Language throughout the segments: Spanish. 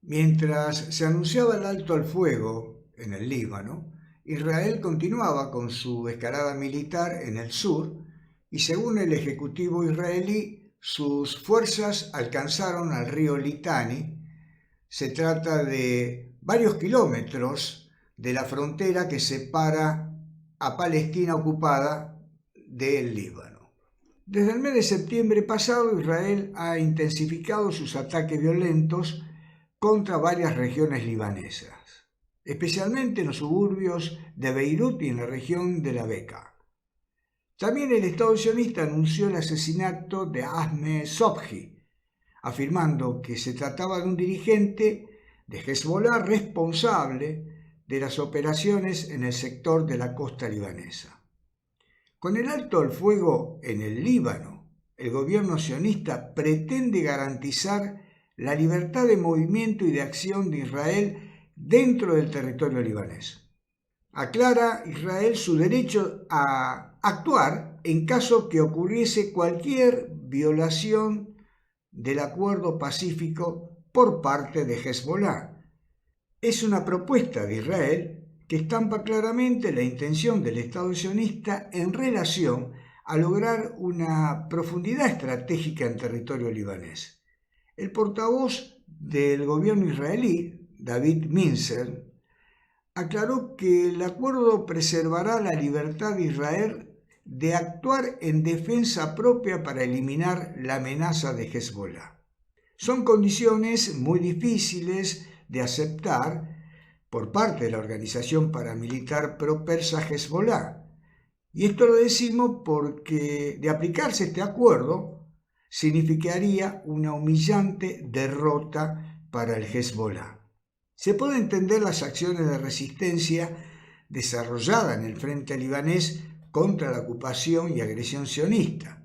Mientras se anunciaba el alto al fuego en el Líbano, Israel continuaba con su escalada militar en el sur y según el Ejecutivo israelí, sus fuerzas alcanzaron al río Litani. Se trata de varios kilómetros de la frontera que separa a Palestina ocupada del Líbano. Desde el mes de septiembre pasado, Israel ha intensificado sus ataques violentos contra varias regiones libanesas, especialmente en los suburbios de Beirut y en la región de la Bekaa. También el Estado sionista anunció el asesinato de Ahmed Sobhi, afirmando que se trataba de un dirigente de Hezbollah responsable de las operaciones en el sector de la costa libanesa. Con el alto al fuego en el Líbano, el gobierno sionista pretende garantizar la libertad de movimiento y de acción de Israel dentro del territorio libanés. Aclara Israel su derecho a actuar en caso que ocurriese cualquier violación del acuerdo pacífico por parte de Hezbollah. Es una propuesta de Israel que estampa claramente la intención del Estado sionista en relación a lograr una profundidad estratégica en territorio libanés. El portavoz del gobierno israelí, David Mincer, aclaró que el acuerdo preservará la libertad de Israel de actuar en defensa propia para eliminar la amenaza de Hezbollah. Son condiciones muy difíciles de aceptar por parte de la organización paramilitar pro-persa Hezbollah. Y esto lo decimos porque de aplicarse este acuerdo, significaría una humillante derrota para el Hezbollah. Se puede entender las acciones de resistencia desarrolladas en el frente libanés contra la ocupación y agresión sionista,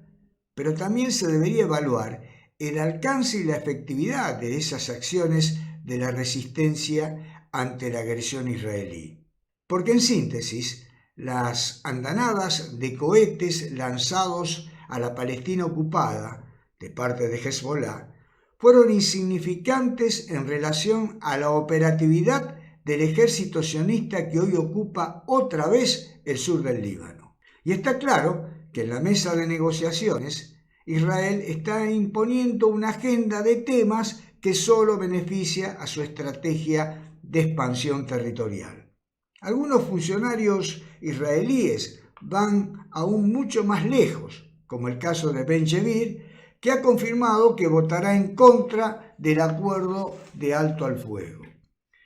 pero también se debería evaluar el alcance y la efectividad de esas acciones de la resistencia ante la agresión israelí. Porque en síntesis, las andanadas de cohetes lanzados a la Palestina ocupada de parte de Hezbollah fueron insignificantes en relación a la operatividad del ejército sionista que hoy ocupa otra vez el sur del Líbano. Y está claro que en la mesa de negociaciones Israel está imponiendo una agenda de temas que solo beneficia a su estrategia de expansión territorial. Algunos funcionarios israelíes van aún mucho más lejos, como el caso de Ben-Gvir, que ha confirmado que votará en contra del acuerdo de alto al fuego.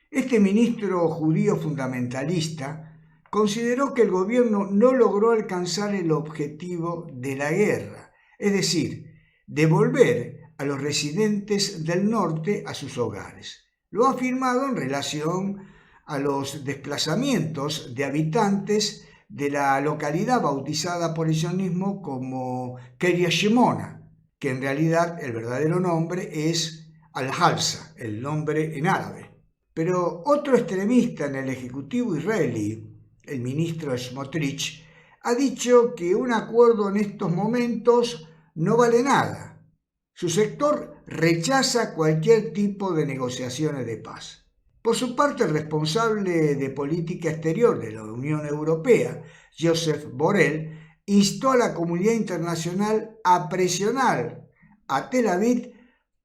Este ministro judío fundamentalista consideró que el gobierno no logró alcanzar el objetivo de la guerra, es decir, devolver a los residentes del norte a sus hogares. Lo ha afirmado en relación a los desplazamientos de habitantes de la localidad bautizada por el sionismo como Kiryat Shimona, que en realidad el verdadero nombre es Al-Halsa, el nombre en árabe. Pero otro extremista en el Ejecutivo israelí, el ministro Smotrich, ha dicho que un acuerdo en estos momentos no vale nada. Su sector rechaza cualquier tipo de negociaciones de paz. Por su parte, el responsable de política exterior de la Unión Europea, Josep Borrell, instó a la comunidad internacional a presionar a Tel Aviv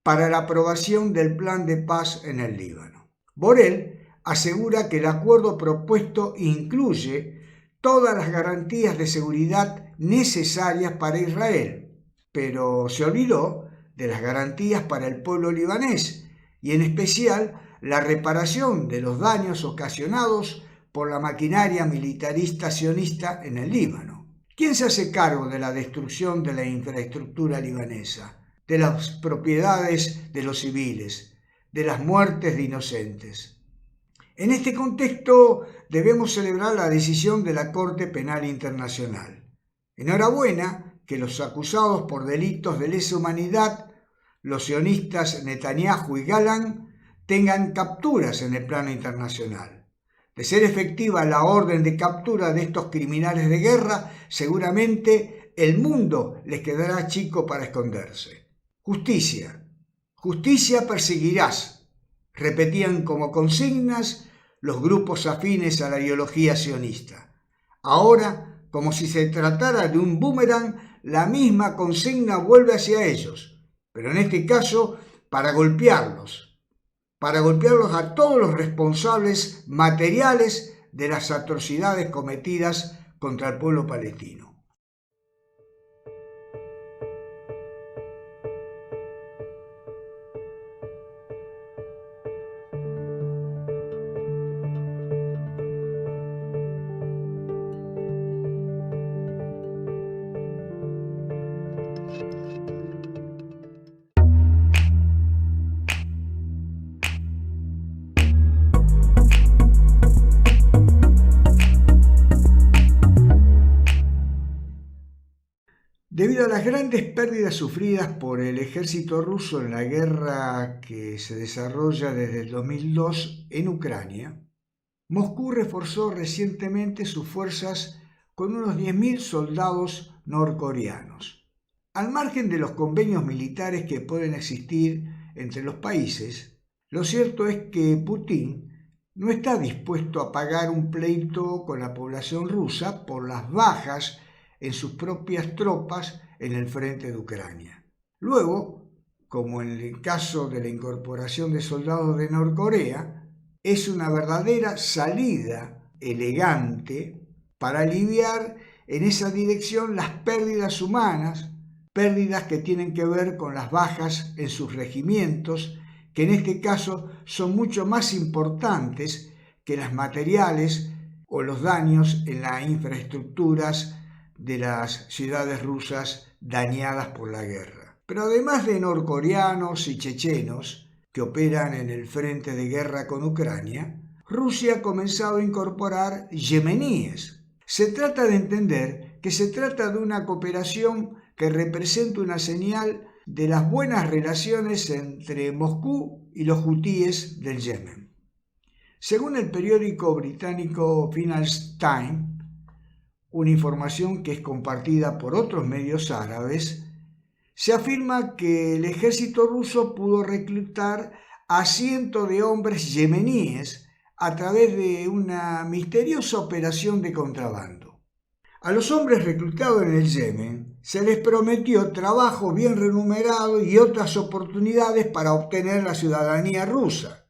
para la aprobación del plan de paz en el Líbano. Borrell asegura que el acuerdo propuesto incluye todas las garantías de seguridad necesarias para Israel, pero se olvidó de las garantías para el pueblo libanés y en especial la reparación de los daños ocasionados por la maquinaria militarista sionista en el Líbano. ¿Quién se hace cargo de la destrucción de la infraestructura libanesa, de las propiedades de los civiles, de las muertes de inocentes? En este contexto debemos celebrar la decisión de la Corte Penal Internacional. Enhorabuena que los acusados por delitos de lesa humanidad, los sionistas Netanyahu y Gallant, tengan capturas en el plano internacional. De ser efectiva la orden de captura de estos criminales de guerra, seguramente el mundo les quedará chico para esconderse. Justicia, justicia perseguirás, repetían como consignas los grupos afines a la ideología sionista. Ahora, como si se tratara de un boomerang, la misma consigna vuelve hacia ellos, pero en este caso para golpearlos a todos los responsables materiales de las atrocidades cometidas contra el pueblo palestino. Debido a las grandes pérdidas sufridas por el ejército ruso en la guerra que se desarrolla desde el 2002 en Ucrania, Moscú reforzó recientemente sus fuerzas con unos 10.000 soldados norcoreanos. Al margen de los convenios militares que pueden existir entre los países, lo cierto es que Putin no está dispuesto a pagar un pleito con la población rusa por las bajas en sus propias tropas en el frente de Ucrania. Luego, como en el caso de la incorporación de soldados de Norcorea, es una verdadera salida elegante para aliviar en esa dirección las pérdidas humanas, pérdidas que tienen que ver con las bajas en sus regimientos, que en este caso son mucho más importantes que las materiales o los daños en las infraestructuras de las ciudades rusas dañadas por la guerra. Pero además de norcoreanos y chechenos que operan en el frente de guerra con Ucrania, Rusia ha comenzado a incorporar yemeníes. Se trata de entender que se trata de una cooperación que representa una señal de las buenas relaciones entre Moscú y los hutíes del Yemen. Según el periódico británico Financial Times, una información que es compartida por otros medios árabes, se afirma que el ejército ruso pudo reclutar a cientos de hombres yemeníes a través de una misteriosa operación de contrabando. A los hombres reclutados en el Yemen se les prometió trabajo bien remunerado y otras oportunidades para obtener la ciudadanía rusa,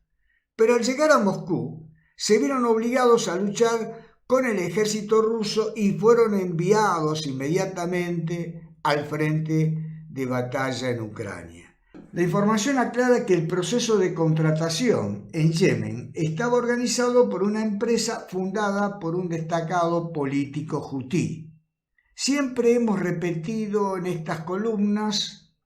pero al llegar a Moscú se vieron obligados a luchar con el ejército ruso y fueron enviados inmediatamente al frente de batalla en Ucrania. La información aclara que el proceso de contratación en Yemen estaba organizado por una empresa fundada por un destacado político hutí. Siempre hemos repetido en estas columnas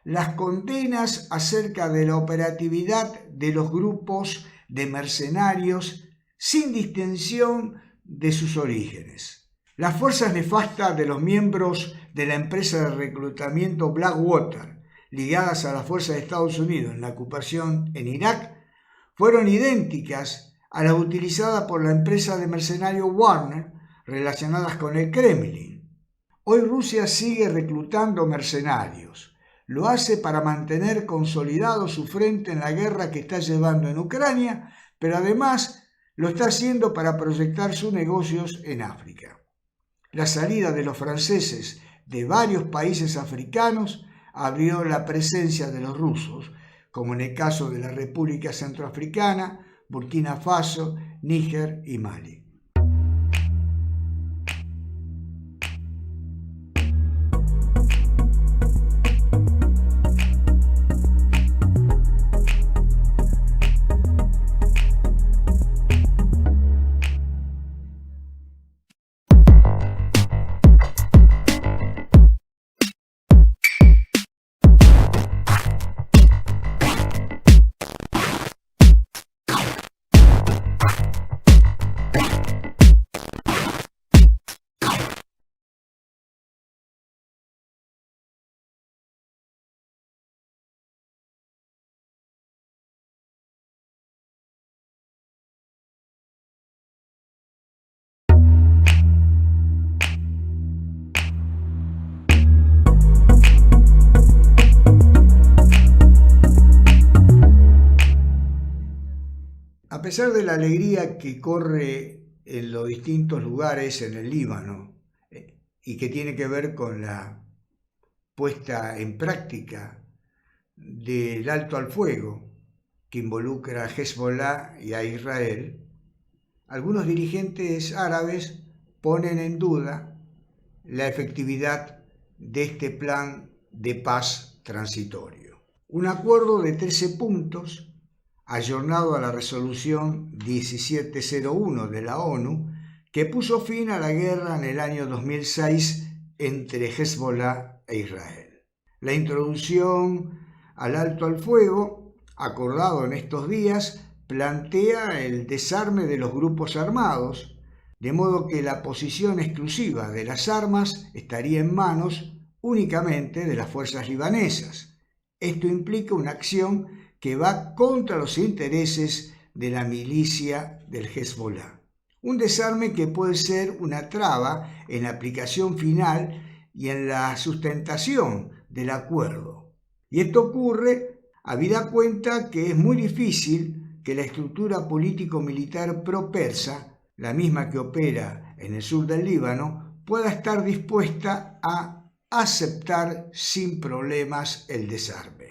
las condenas acerca de la operatividad de los grupos de mercenarios sin distinción de sus orígenes. Las fuerzas nefastas de los miembros de la empresa de reclutamiento Blackwater, ligadas a las fuerzas de Estados Unidos en la ocupación en Irak, fueron idénticas a las utilizadas por la empresa de mercenarios Wagner relacionadas con el Kremlin. Hoy Rusia sigue reclutando mercenarios. Lo hace para mantener consolidado su frente en la guerra que está llevando en Ucrania, pero además lo está haciendo para proyectar sus negocios en África. La salida de los franceses de varios países africanos abrió la presencia de los rusos, como en el caso de la República Centroafricana, Burkina Faso, Níger y Mali. pesar de la alegría que corre en los distintos lugares en el Líbano y que tiene que ver con la puesta en práctica del alto al fuego que involucra a Hezbollah y a Israel, algunos dirigentes árabes ponen en duda la efectividad de este plan de paz transitorio. Un acuerdo de 13 puntos, ayornado a la resolución 1701 de la ONU, que puso fin a la guerra en el año 2006 entre Hezbollah e Israel. La introducción al alto al fuego, acordado en estos días, plantea el desarme de los grupos armados, de modo que la posición exclusiva de las armas estaría en manos únicamente de las fuerzas libanesas. Esto implica una acción que va contra los intereses de la milicia del Hezbollah. Un desarme que puede ser una traba en la aplicación final y en la sustentación del acuerdo. Y esto ocurre habida cuenta que es muy difícil que la estructura político-militar pro-persa, la misma que opera en el sur del Líbano, pueda estar dispuesta a aceptar sin problemas el desarme.